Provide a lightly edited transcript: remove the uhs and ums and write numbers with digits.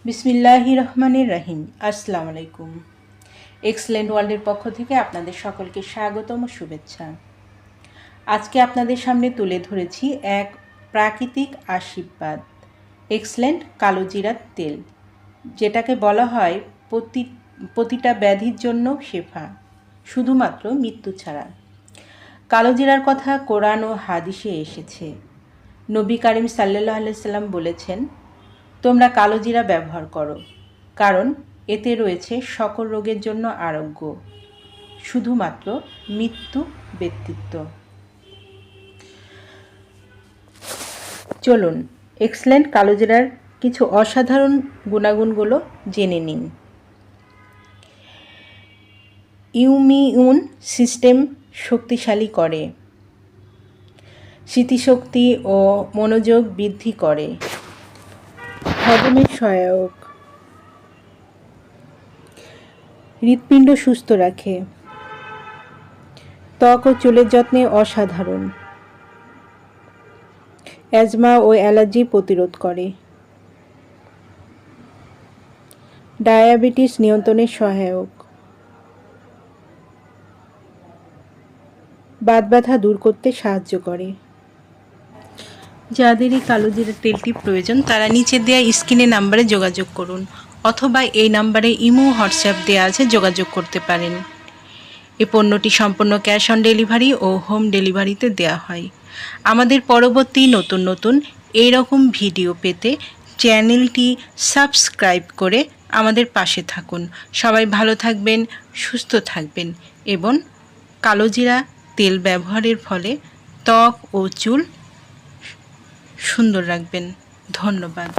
বিসমিল্লাহির রহমানির রহিম। আসসালামু আলাইকুম। এক্সেলেন্ট ওয়ার্ল্ডের পক্ষ থেকে আপনাদের সকলকে স্বাগতম ও শুভেচ্ছা। আজকে আপনাদের সামনে তুলে ধরেছি এক প্রাকৃতিক আশীর্বাদ, এক্সেলেন্ট কালো জিরার তেল, যেটাকে বলা হয় প্রতিটা ব্যাধির জন্য শেফা, শুধুমাত্র মৃত্যু ছাড়া। কালো জিরার কথা কোরআন ও হাদিসে এসেছে। নবী করিম সাল্লাল্লাহু আলাইহি সাল্লাম বলেছেন, তোমরা কালো জিরা ব্যবহার করো, কারণ এতে রয়েছে সকল রোগের জন্য আরোগ্য, শুধুমাত্র মৃত্যু ব্যতীত। চলুন এক্সেলেন্ট কালো জিরার কিছু অসাধারণ গুণাগুণগুলো জেনে নিন। ইমিউন সিস্টেম শক্তিশালী করে, স্মৃতিশক্তি ও মনোযোগ বৃদ্ধি করে, হজমের সহায়ক, হৃৎপিণ্ড সুস্থ রাখে, ত্বক ও চুলের যত্নে অসাধারণ, অ্যাজমা ও অ্যালার্জি প্রতিরোধ করে, ডায়াবেটিস নিয়ন্ত্রণে সহায়ক, বাতব্যথা দূর করতে সাহায্য করে। যাদের এই কালো জিরার তেলটি প্রয়োজন তারা নিচে দেওয়া স্ক্রিনে নাম্বারে যোগাযোগ করুন, অথবা এই নাম্বারে ইমো হোয়াটসঅ্যাপ দেওয়া আছে, যোগাযোগ করতে পারেন। এই পণ্যটি সম্পূর্ণ ক্যাশ অন ডেলিভারি ও হোম ডেলিভারিতে দেওয়া হয়। আমাদের পরবর্তী নতুন এইরকম ভিডিও পেতে চ্যানেলটি সাবস্ক্রাইব করে আমাদের পাশে থাকুন। সবাই ভালো থাকবেন, সুস্থ থাকবেন এবং কালো জিরা তেল ব্যবহারের ফলে ত্বক ও চুল সুন্দর রাখবেন। ধন্যবাদ।